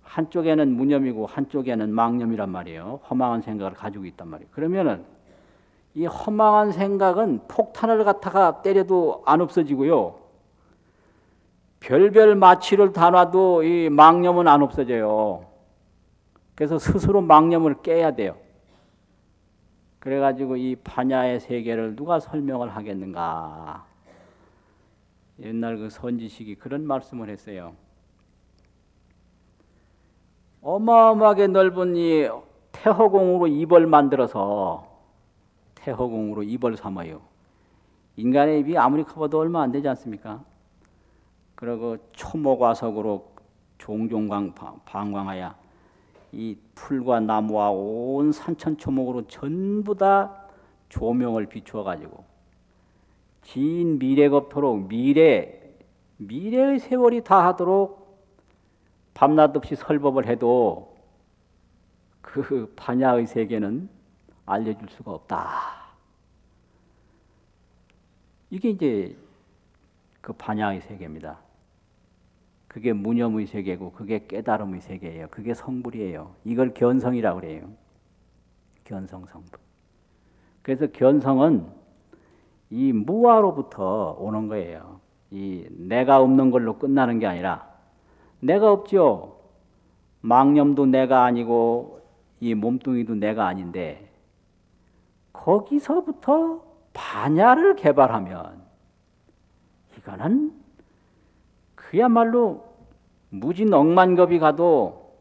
한쪽에는 무념이고 한쪽에는 망념이란 말이에요. 허망한 생각을 가지고 있단 말이에요. 그러면은 이 허망한 생각은 폭탄을 갖다가 때려도 안 없어지고요. 별별 마취를 다 놔도 이 망념은 안 없어져요. 그래서 스스로 망념을 깨야 돼요. 그래가지고 이 반야의 세계를 누가 설명을 하겠는가. 옛날 그 선지식이 그런 말씀을 했어요. 어마어마하게 넓은 이 태허공으로 입을 만들어서 태허공으로 입을 삼아요. 인간의 입이 아무리 커봐도 얼마 안 되지 않습니까? 그리고 초목화석으로 종종 방광하여 이 풀과 나무와 온 산천초목으로 전부 다 조명을 비추어 가지고 긴 미래겁토록 미래의 세월이 다하도록 밤낮 없이 설법을 해도 그 반야의 세계는 알려줄 수가 없다. 이게 이제 그 반야의 세계입니다. 그게 무념의 세계고 그게 깨달음의 세계예요. 그게 성불이에요. 이걸 견성이라고 그래요. 견성 성불. 그래서 견성은 이 무아로부터 오는 거예요. 이 내가 없는 걸로 끝나는 게 아니라 내가 없죠. 망념도 내가 아니고 이 몸뚱이도 내가 아닌데 거기서부터 반야를 개발하면 이거는 그야말로 무진 억만겁이 가도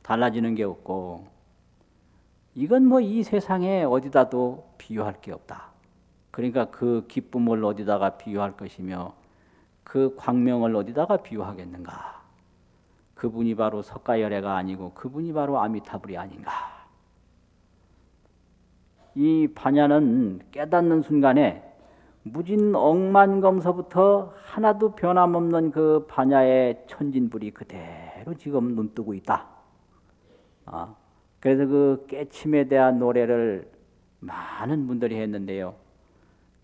달라지는 게 없고 이건 뭐 이 세상에 어디다도 비유할 게 없다. 그러니까 그 기쁨을 어디다가 비유할 것이며 그 광명을 어디다가 비유하겠는가. 그분이 바로 석가열애가 아니고 그분이 바로 아미타불이 아닌가. 이 반야는 깨닫는 순간에 무진 억만검서부터 하나도 변함없는 그 반야의 천진불이 그대로 지금 눈뜨고 있다. 그래서 그 깨침에 대한 노래를 많은 분들이 했는데요.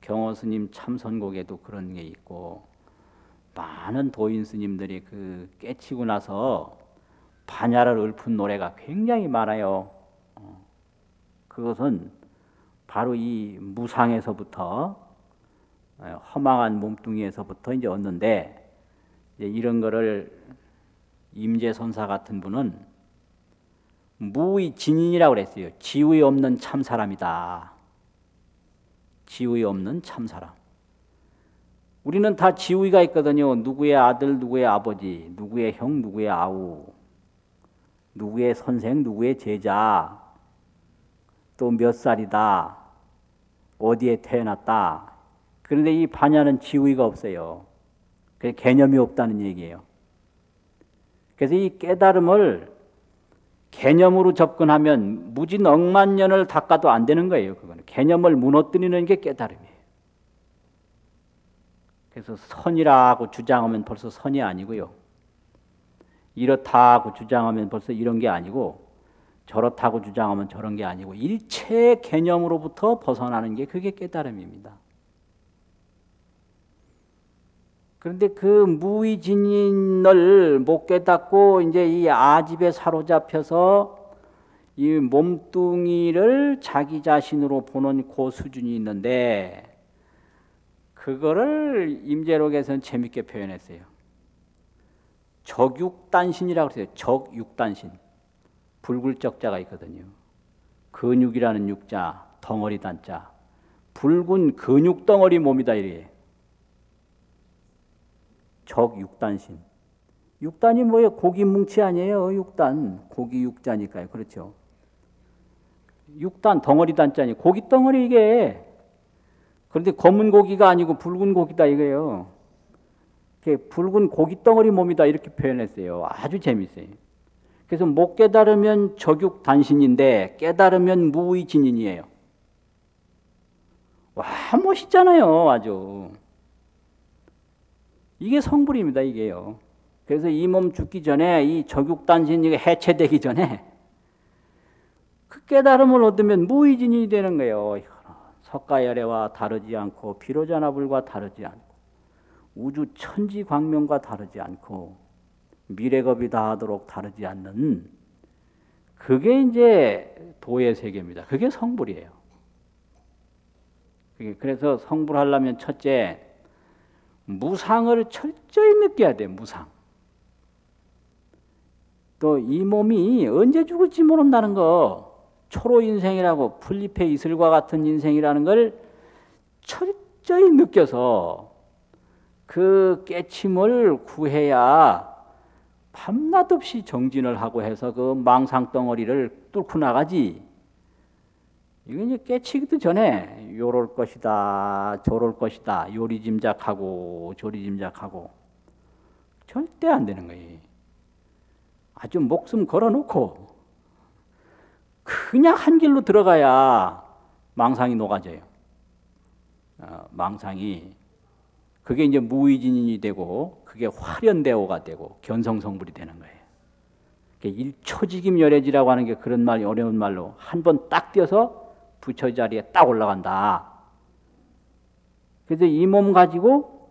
경호스님 참선곡에도 그런 게 있고 많은 도인 스님들이 그 깨치고 나서 반야를 읊은 노래가 굉장히 많아요. 그것은 바로 이 무상에서부터 허망한 몸뚱이에서부터 이제 얻는데 이제 이런 거를 임재선사 같은 분은 무의 진인이라고 그랬어요. 지의 없는 참 사람이다. 지의 없는 참 사람. 우리는 다 지위가 있거든요. 누구의 아들, 누구의 아버지, 누구의 형, 누구의 아우, 누구의 선생, 누구의 제자, 또 몇 살이다, 어디에 태어났다. 그런데 이 반야는 지위가 없어요. 그래서 개념이 없다는 얘기예요. 그래서 이 깨달음을 개념으로 접근하면 무진 억만 년을 닦아도 안 되는 거예요. 그거는 개념을 무너뜨리는 게 깨달음이에요. 그래서 선이라고 주장하면 벌써 선이 아니고요. 이렇다고 주장하면 벌써 이런 게 아니고 저렇다고 주장하면 저런 게 아니고 일체 개념으로부터 벗어나는 게 그게 깨달음입니다. 그런데 그 무의진인을 못 깨닫고 이제 이 아집에 사로잡혀서 이 몸뚱이를 자기 자신으로 보는 그 수준이 있는데 그거를 임재록에서는 재밌게 표현했어요. 적육단신이라고 했어요. 적육단신. 붉을적자가 있거든요. 근육이라는 육자, 덩어리 단자. 붉은 근육 덩어리 몸이다 이래. 적육단신. 육단이 뭐예요? 고기 뭉치 아니에요. 육단. 고기 육자니까요. 그렇죠. 육단, 덩어리 단자니 고기 덩어리 이게. 그런데 검은 고기가 아니고 붉은 고기다 이거예요. 붉은 고기 덩어리 몸이다 이렇게 표현했어요. 아주 재밌어요. 그래서 못 깨달으면 적육단신인데 깨달으면 무의진인이에요. 와 멋있잖아요. 아주. 이게 성불입니다. 이게요. 그래서 이 몸 죽기 전에 이 적육단신이 해체되기 전에 그 깨달음을 얻으면 무의진이 되는 거예요. 석가열애와 다르지 않고 비로자나불과 다르지 않고 우주 천지 광명과 다르지 않고 미래겁이 다하도록 다르지 않는 그게 이제 도의 세계입니다. 그게 성불이에요. 그래서 성불하려면 첫째 무상을 철저히 느껴야 돼. 무상. 또 이 몸이 언제 죽을지 모른다는 거, 초로 인생이라고 풀잎의 이슬과 같은 인생이라는 걸 철저히 느껴서 그 깨침을 구해야 밤낮 없이 정진을 하고 해서 그 망상 덩어리를 뚫고 나가지. 이건 이제 깨치기도 전에 요럴 것이다, 저럴 것이다, 요리 짐작하고 저리 짐작하고 절대 안 되는 거예요. 아주 목숨 걸어놓고 그냥 한 길로 들어가야 망상이 녹아져요. 망상이 그게 이제 무의진인이 되고 그게 화련대오가 되고 견성성불이 되는 거예요. 일초직임열애지라고 하는 게 그런 말이 어려운 말로 한 번 딱 뛰어서 부처 자리에 딱 올라간다. 그래서 이 몸 가지고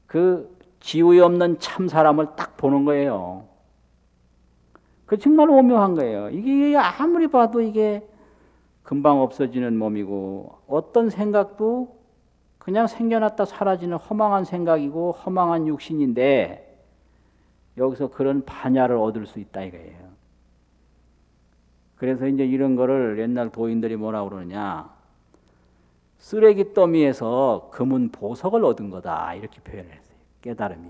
그 지위 없는 참 사람을 딱 보는 거예요. 그 정말 오묘한 거예요. 이게 아무리 봐도 이게 금방 없어지는 몸이고 어떤 생각도 그냥 생겨났다 사라지는 허망한 생각이고 허망한 육신인데 여기서 그런 반야를 얻을 수 있다 이거예요. 그래서 이제 이런 거를 옛날 도인들이 뭐라고 그러느냐, 쓰레기 더미에서 금은 보석을 얻은 거다 이렇게 표현을 했어요. 깨달음이.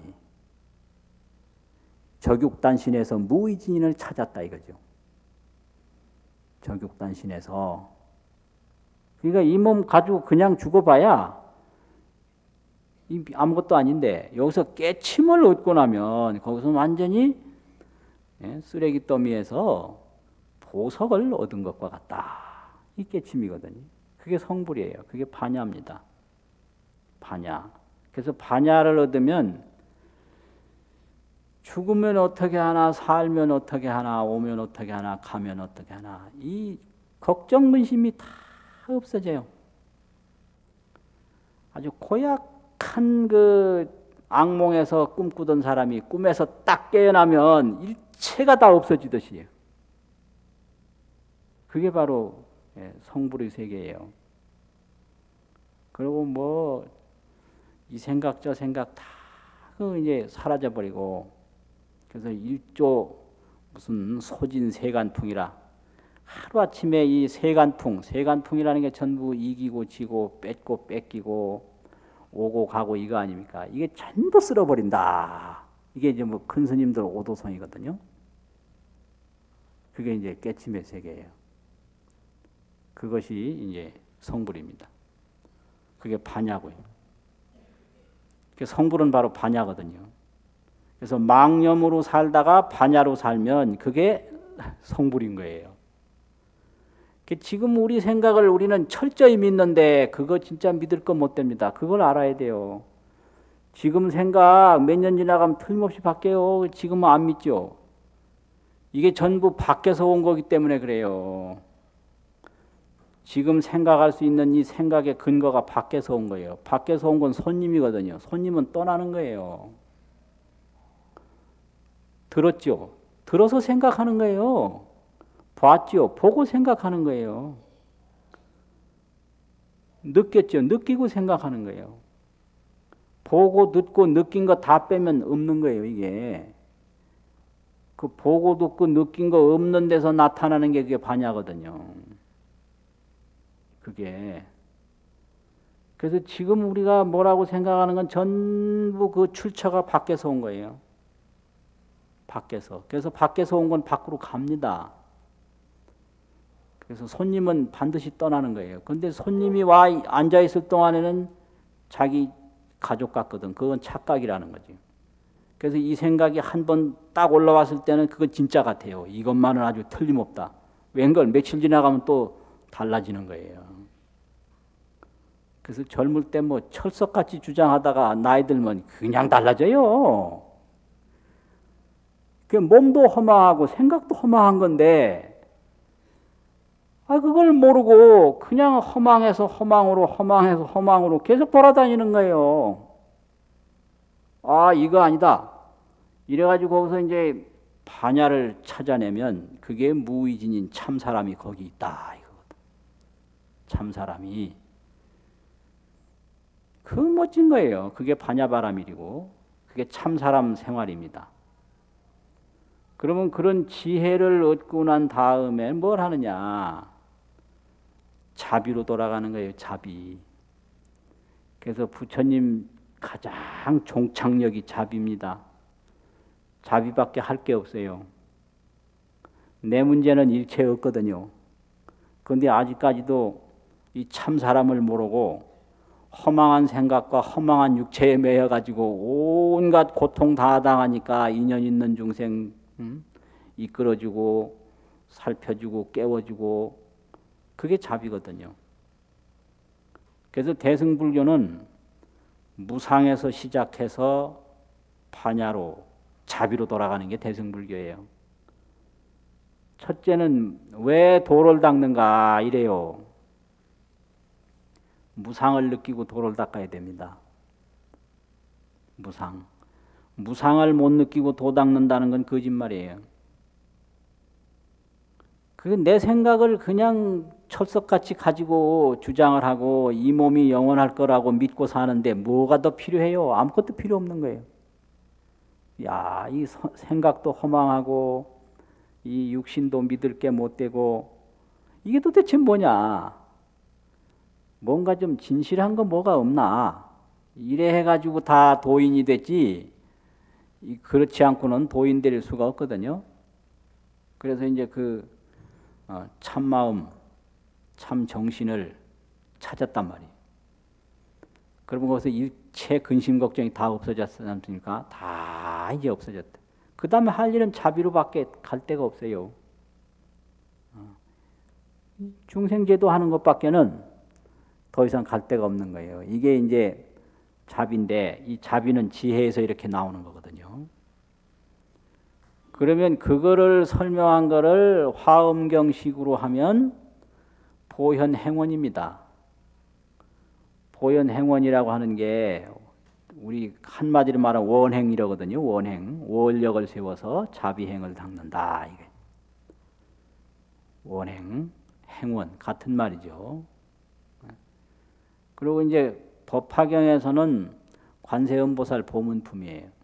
적육단신에서 무의진인을 찾았다 이거죠. 적육단신에서. 그러니까 이 몸 가지고 그냥 죽어봐야 아무것도 아닌데 여기서 깨침을 얻고 나면 거기서 완전히 쓰레기 더미에서 보석을 얻은 것과 같다. 이 깨침이거든요. 그게 성불이에요. 그게 반야입니다. 반야. 그래서 반야를 얻으면 죽으면 어떻게 하나, 살면 어떻게 하나, 오면 어떻게 하나, 가면 어떻게 하나, 이 걱정 근심이 다 없어져요. 아주 고약한 그 악몽에서 꿈꾸던 사람이 꿈에서 딱 깨어나면 일체가 다 없어지듯이에요. 그게 바로 성불의 세계예요. 그리고 뭐 이 생각 저 생각 다 이제 사라져 버리고, 그래서 일조 무슨 소진 세간풍이라 하루 아침에 이 세간풍이라는 게 전부 이기고 지고 뺏고 뺏기고 오고 가고 이거 아닙니까? 이게 전부 쓸어버린다. 이게 이제 뭐 큰 스님들 오도성이거든요. 그게 이제 깨침의 세계예요. 그것이 이제 성불입니다. 그게 반야고요. 성불은 바로 반야거든요. 그래서 망념으로 살다가 반야로 살면 그게 성불인 거예요. 지금 우리 생각을 우리는 철저히 믿는데 그거 진짜 믿을 건 못 됩니다. 그걸 알아야 돼요. 지금 생각 몇 년 지나가면 틀림없이 바뀌어요. 지금은 안 믿죠. 이게 전부 밖에서 온 거기 때문에 그래요. 지금 생각할 수 있는 이 생각의 근거가 밖에서 온 거예요. 밖에서 온 건 손님이거든요. 손님은 떠나는 거예요. 들었죠? 들어서 생각하는 거예요. 봤죠? 보고 생각하는 거예요. 느꼈죠? 느끼고 생각하는 거예요. 보고 듣고 느낀 거 다 빼면 없는 거예요, 이게. 그 보고 듣고 느낀 거 없는 데서 나타나는 게 그게 반야거든요. 그게. 그래서 지금 우리가 뭐라고 생각하는 건 전부 그 출처가 밖에서 온 거예요. 밖에서. 그래서 밖에서 온 건 밖으로 갑니다. 그래서 손님은 반드시 떠나는 거예요. 그런데 손님이 와 앉아있을 동안에는 자기 가족 같거든. 그건 착각이라는 거지. 그래서 이 생각이 한 번 딱 올라왔을 때는 그건 진짜 같아요. 이것만은 아주 틀림없다. 웬걸 며칠 지나가면 또 달라지는 거예요. 그래서 젊을 때 뭐 철석같이 주장하다가 나이 들면 그냥 달라져요. 그 몸도 허망하고 생각도 허망한 건데, 그걸 모르고 그냥 허망해서 허망으로 계속 돌아다니는 거예요. 아 이거 아니다. 이래가지고 거기서 이제 반야를 찾아내면 그게 무의진인 참 사람이 거기 있다 이거거든. 참 사람이 그 멋진 거예요. 그게 반야바라밀이고 그게 참 사람 생활입니다. 그러면 그런 지혜를 얻고 난 다음에 뭘 하느냐? 자비로 돌아가는 거예요. 자비. 그래서 부처님 가장 종착역이 자비입니다. 자비밖에 할 게 없어요. 내 문제는 일체 없거든요. 그런데 아직까지도 이 참 사람을 모르고 허망한 생각과 허망한 육체에 매여 가지고 온갖 고통 다 당하니까 인연 있는 중생 이끌어주고 살펴주고 깨워주고 그게 자비거든요. 그래서 대승불교는 무상에서 시작해서 반야로 자비로 돌아가는 게 대승불교예요. 첫째는 왜 도를 닦는가 이래요. 무상을 느끼고 도를 닦아야 됩니다. 무상. 무상을 못 느끼고 도 닦는다는 건 거짓말이에요. 그 내 생각을 그냥 철석같이 가지고 주장을 하고 이 몸이 영원할 거라고 믿고 사는데 뭐가 더 필요해요? 아무것도 필요 없는 거예요. 야, 이 생각도 허망하고 이 육신도 믿을 게 못 되고 이게 도대체 뭐냐? 뭔가 좀 진실한 거 뭐가 없나? 이래 해가지고 다 도인이 됐지. 그렇지 않고는 도인 될 수가 없거든요. 그래서 이제 그 참마음, 참 정신을 찾았단 말이에요. 그러면 거기서 일체 근심 걱정이 다 없어졌지 않습니까? 다 이제 없어졌다. 그 다음에 할 일은 자비로밖에 갈 데가 없어요. 중생제도 하는 것밖에는 더 이상 갈 데가 없는 거예요. 이게 이제 자비인데 이 자비는 지혜에서 이렇게 나오는 거거든요. 그러면 그거를 설명한 거를 화엄경식으로 하면 보현행원입니다. 보현행원이라고 하는 게 우리 한마디로 말하면 원행이라거든요. 원행, 원력을 세워서 자비행을 닦는다. 이게 원행, 행원 같은 말이죠. 그리고 이제 법화경에서는 관세음보살 보문품이에요.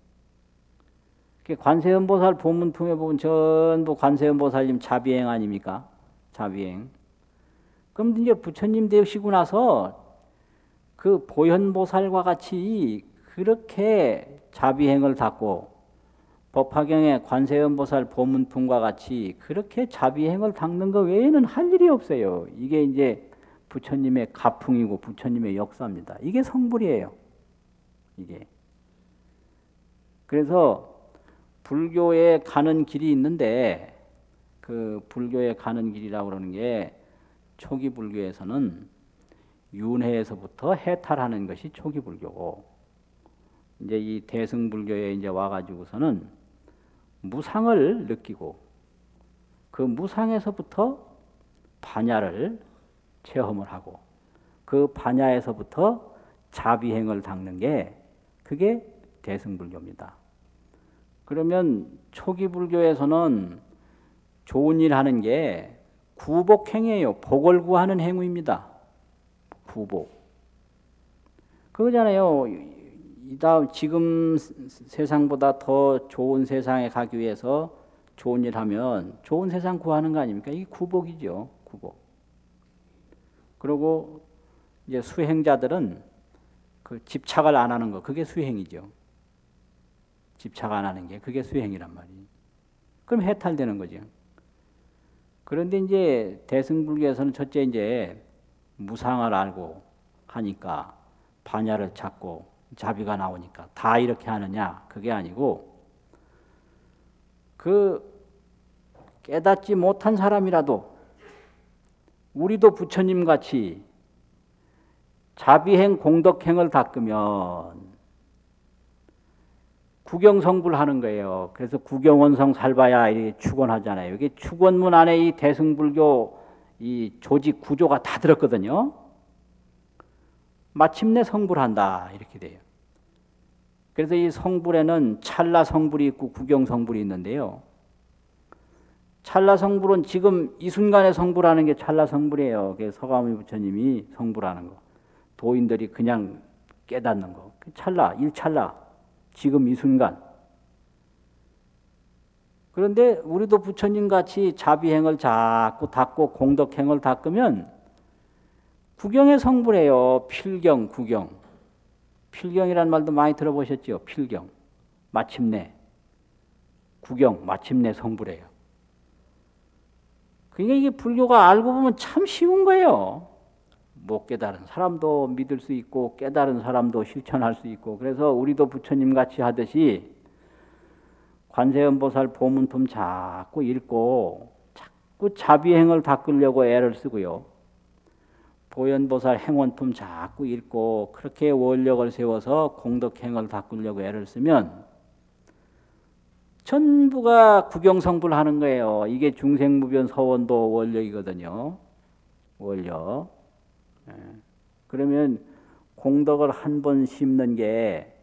관세음보살 보문품에 보면 전부 관세음보살님 자비행 아닙니까? 자비행. 그럼 이제 부처님 되시고 나서 그 보현보살과 같이 그렇게 자비행을 닦고 법화경에 관세음보살 보문품과 같이 그렇게 자비행을 닦는 것 외에는 할 일이 없어요. 이게 이제 부처님의 가풍이고 부처님의 역사입니다. 이게 성불이에요. 이게. 그래서 불교에 가는 길이 있는데 그 불교에 가는 길이라고 그러는 게 초기 불교에서는 윤회에서부터 해탈하는 것이 초기 불교고 이제 이 대승불교에 이제 와가지고서는 무상을 느끼고 그 무상에서부터 반야를 체험을 하고 그 반야에서부터 자비행을 닦는 게 그게 대승불교입니다. 그러면 초기 불교에서는 좋은 일 하는 게 구복행이에요. 복을 구하는 행위입니다. 구복. 그거잖아요. 지금 세상보다 더 좋은 세상에 가기 위해서 좋은 일 하면 좋은 세상 구하는 거 아닙니까? 이게 구복이죠. 구복. 그리고 이제 수행자들은 그 집착을 안 하는 거, 그게 수행이죠. 집착 안 하는 게 그게 수행이란 말이에요. 그럼 해탈되는 거죠. 그런데 이제 대승불교에서는 첫째 이제 무상을 알고 하니까 반야를 찾고 자비가 나오니까 다 이렇게 하느냐? 그게 아니고 그 깨닫지 못한 사람이라도 우리도 부처님 같이 자비행 공덕행을 닦으면 구경성불하는 거예요. 그래서 구경원성 살바야 이렇게 축원하잖아요. 이게 축원문 안에 이 대승불교 이 조직 구조가 다 들었거든요. 마침내 성불한다 이렇게 돼요. 그래서 이 성불에는 찰나 성불이 있고 구경 성불이 있는데요. 찰나 성불은 지금 이 순간에 성불하는 게 찰나 성불이에요. 그게 서가모니 부처님이 성불하는 거. 도인들이 그냥 깨닫는 거. 찰나, 일찰나. 지금 이 순간. 그런데 우리도 부처님 같이 자비행을 자꾸 닦고 공덕행을 닦으면 구경의 성불이에요. 필경, 구경. 필경이란 말도 많이 들어보셨죠? 필경. 마침내. 구경, 마침내 성불이에요. 그러니까 이게 불교가 알고 보면 참 쉬운 거예요. 못 깨달은 사람도 믿을 수 있고 깨달은 사람도 실천할 수 있고 그래서 우리도 부처님 같이 하듯이 관세음보살 보문품 자꾸 읽고 자꾸 자비행을 닦으려고 애를 쓰고요. 보현보살 행원품 자꾸 읽고 그렇게 원력을 세워서 공덕행을 닦으려고 애를 쓰면 전부가 구경성불하는 거예요. 이게 중생무변 서원도 원력이거든요. 원력. 그러면 공덕을 한 번 심는 게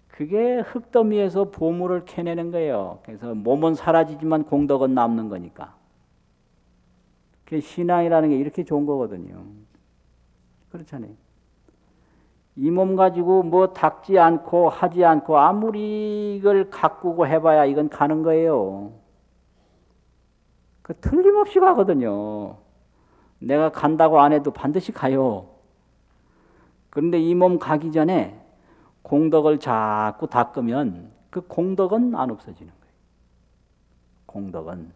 그게 흙더미에서 보물을 캐내는 거예요. 그래서 몸은 사라지지만 공덕은 남는 거니까. 신앙이라는 게 이렇게 좋은 거거든요. 그렇잖아요. 이 몸 가지고 뭐 닦지 않고 하지 않고 아무리 이걸 가꾸고 해봐야 이건 가는 거예요. 그 틀림없이 가거든요. 내가 간다고 안 해도 반드시 가요. 그런데 이 몸 가기 전에 공덕을 자꾸 닦으면 그 공덕은 안 없어지는 거예요. 공덕은.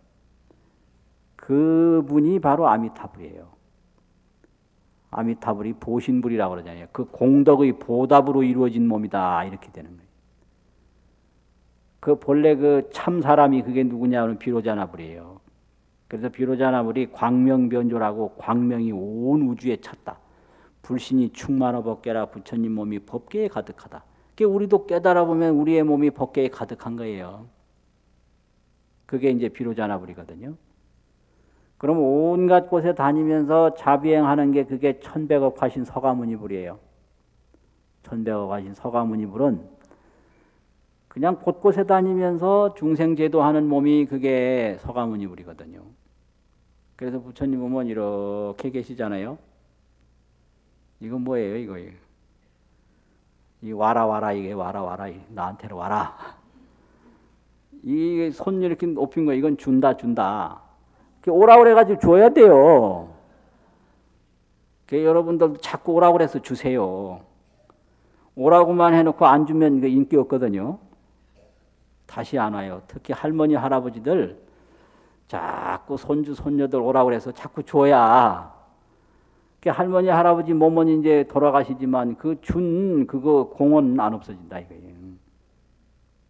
그분이 바로 아미타불이에요. 아미타불이 보신불이라고 그러잖아요. 그 공덕의 보답으로 이루어진 몸이다. 이렇게 되는 거예요. 그 본래 그 참 사람이 그게 누구냐면 비로자나불이에요. 그래서 비로자나불이 광명변조라고 광명이 온 우주에 찼다. 불신이 충만어 법계라 부처님 몸이 법계에 가득하다. 우리도 깨달아 보면 우리의 몸이 법계에 가득한 거예요. 그게 이제 비로자나불이거든요. 그럼 온갖 곳에 다니면서 자비행하는 게 그게 천백억 화신 서가모니불이에요. 천백억 화신 서가모니불은 그냥 곳곳에 다니면서 중생제도하는 몸이 그게 서가모니불이거든요. 그래서 부처님 보면 이렇게 계시잖아요. 이건 뭐예요, 이거? 이 와라, 이게 와라, 나한테로 와라. 이 손 이렇게 높인 거, 이건 준다. 오라고 그래가지고 줘야 돼요. 여러분들 자꾸 오라고 그래서 주세요. 오라고만 해놓고 안 주면 인기 없거든요. 다시 안 와요. 특히 할머니, 할아버지들 자꾸 손주, 손녀들 오라고 그래서 자꾸 줘야. 할머니, 할아버지 몸은 이제 돌아가시지만 그거 공은 안 없어진다 이거예요.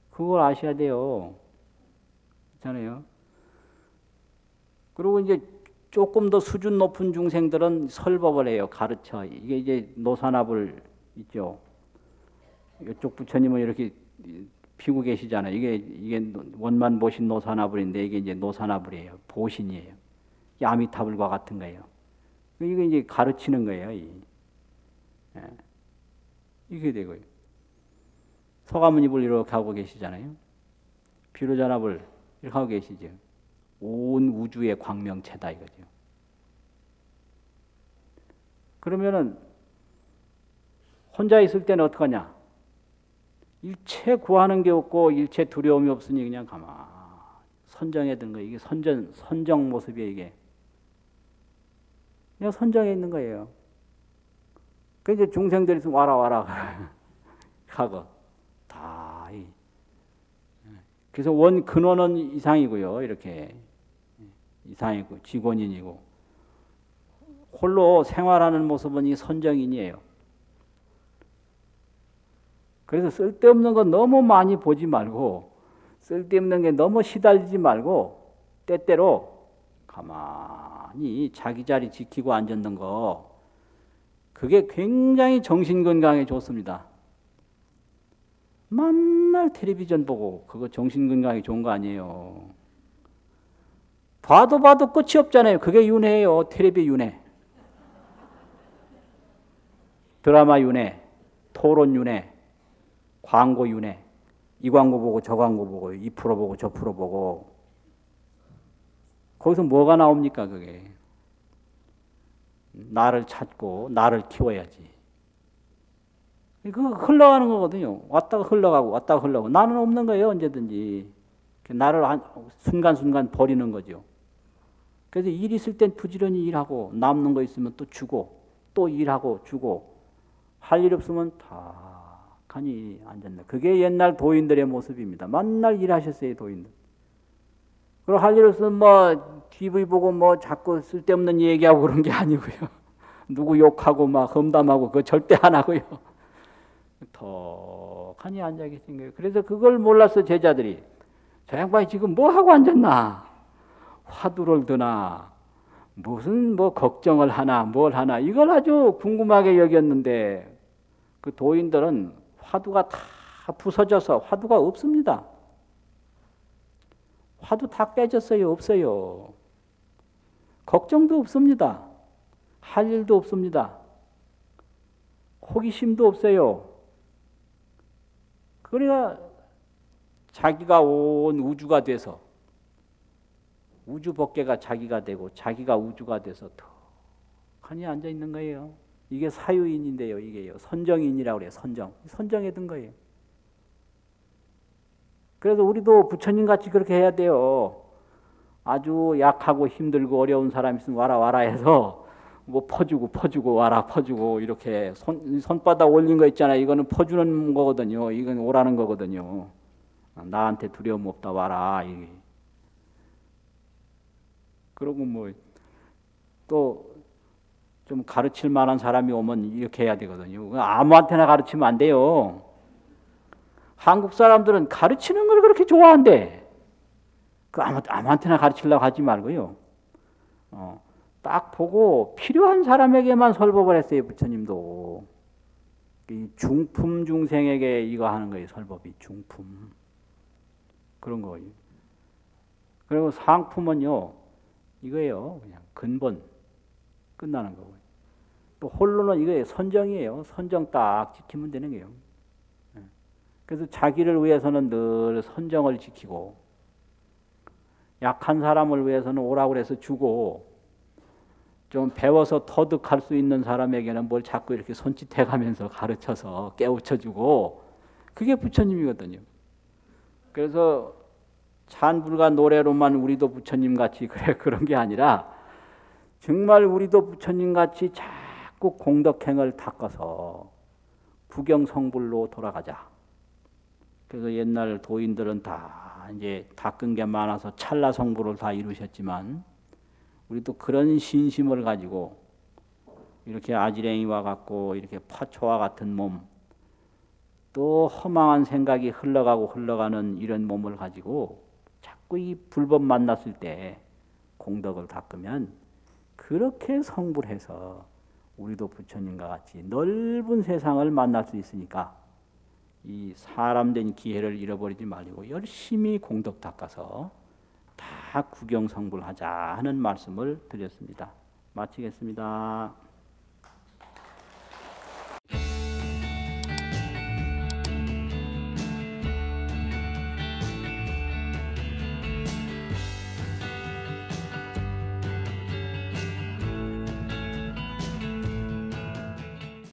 그걸 아셔야 돼요. 그렇잖아요. 그리고 이제 조금 더 수준 높은 중생들은 설법을 해요. 가르쳐. 이게 이제 노산합을 있죠. 이쪽 부처님은 이렇게 피고 계시잖아요. 이게 원만 보신 노산합을인데 이게 이제 노산합을이에요. 보신이에요. 아미타불과 같은 거예요. 이게 이제 가르치는 거예요. 이게 되고요. 서가모니불 이렇게 하고 계시잖아요. 비로자나불 이렇게 하고 계시죠. 온 우주의 광명체다 이거죠. 그러면은 혼자 있을 때는 어떡하냐? 일체 구하는 게 없고 일체 두려움이 없으니 그냥 가만 선정해 든 거예요. 이게 선정 모습이에요. 이게 그냥 선정해 있는 거예요. 그 이제 중생들이 있으면 와라 하고 다 그래서 원 근원은 이상이고요. 이렇게 이상이고 직원인이고 홀로 생활하는 모습은 이 선정인이에요. 그래서 쓸데없는 거 너무 많이 보지 말고 쓸데없는 게 너무 시달리지 말고 때때로 가만히 자기 자리 지키고 앉았는 거 그게 굉장히 정신 건강에 좋습니다. 맨날 텔레비전 보고 그거 정신 건강에 좋은 거 아니에요. 봐도 끝이 없잖아요. 그게 윤회예요. 텔레비 윤회. 드라마 윤회, 토론 윤회, 광고 윤회. 이 광고 보고 저 광고 보고 이 프로 보고 저 프로 보고 거기서 뭐가 나옵니까 그게. 나를 찾고 나를 키워야지. 그거 흘러가는 거거든요. 왔다가 흘러가고 왔다가 흘러가고 나는 없는 거예요 언제든지. 나를 순간순간 버리는 거죠. 그래서 일 있을 땐 부지런히 일하고 남는 거 있으면 또 주고 또 일하고 주고 할 일 없으면 탁하니 앉았네. 그게 옛날 도인들의 모습입니다. 맨날 일하셨어요 도인들. 그리고 할 일 없으면 뭐 TV 보고 뭐 자꾸 쓸데없는 얘기하고 그런 게 아니고요. 누구 욕하고 막 험담하고 그거 절대 안 하고요. 턱하니 앉아 계신 거예요. 그래서 그걸 몰라서 제자들이 저 양반이 지금 뭐 하고 앉았나? 화두를 드나? 무슨 뭐 걱정을 하나? 뭘 하나? 이걸 아주 궁금하게 여겼는데 그 도인들은 화두가 다 부서져서 화두가 없습니다. 화두 다 깨졌어요. 없어요. 걱정도 없습니다. 할 일도 없습니다. 호기심도 없어요. 그러니까 자기가 온 우주가 돼서 우주 법계가 자기가 되고 자기가 우주가 돼서 턱하니 앉아 있는 거예요. 이게 사유인인데요. 이게요. 선정인이라고 그래요. 선정에 든 거예요. 그래서 우리도 부처님 같이 그렇게 해야 돼요. 아주 약하고 힘들고 어려운 사람 있으면 와라 와라 해서 뭐 퍼주고 와라 퍼주고 이렇게 손바닥 올린 거 있잖아요. 이거는 퍼주는 거거든요. 이건 오라는 거거든요. 나한테 두려움 없다 와라. 그러고 뭐 또 좀 가르칠 만한 사람이 오면 이렇게 해야 되거든요. 아무한테나 가르치면 안 돼요. 한국 사람들은 가르치는 걸 그렇게 좋아한대. 그 아무한테나 가르치려고 하지 말고요. 딱 보고 필요한 사람에게만 설법을 했어요. 부처님도. 이 중품 중생에게 이거 하는 거예요. 설법이 중품. 그런 거예요. 그리고 상품은요. 이거예요. 그냥 근본. 끝나는 거고요. 또 홀로는 이거예요. 선정이에요. 선정 딱 지키면 되는 거예요. 그래서 자기를 위해서는 늘 선정을 지키고 약한 사람을 위해서는 오라고 그래서 주고 좀 배워서 터득할 수 있는 사람에게는 뭘 자꾸 이렇게 손짓해가면서 가르쳐서 깨우쳐주고 그게 부처님이거든요. 그래서 찬불과 노래로만 우리도 부처님같이 그런 게 아니라 정말 우리도 부처님같이 자꾸 공덕행을 닦아서 구경성불로 돌아가자. 그래서 옛날 도인들은 다 이제 닦은 게 많아서 찰나성불을 다 이루셨지만 우리도 그런 신심을 가지고 이렇게 아지랭이와 같고 이렇게 파초와 같은 몸 또 허망한 생각이 흘러가고 흘러가는 이런 몸을 가지고 자꾸 이 불법 만났을 때 공덕을 닦으면 그렇게 성불해서 우리도 부처님과 같이 넓은 세상을 만날 수 있으니까 이 사람된 기회를 잃어버리지 말고 열심히 공덕 닦아서 다 구경성불하자 하는 말씀을 드렸습니다. 마치겠습니다.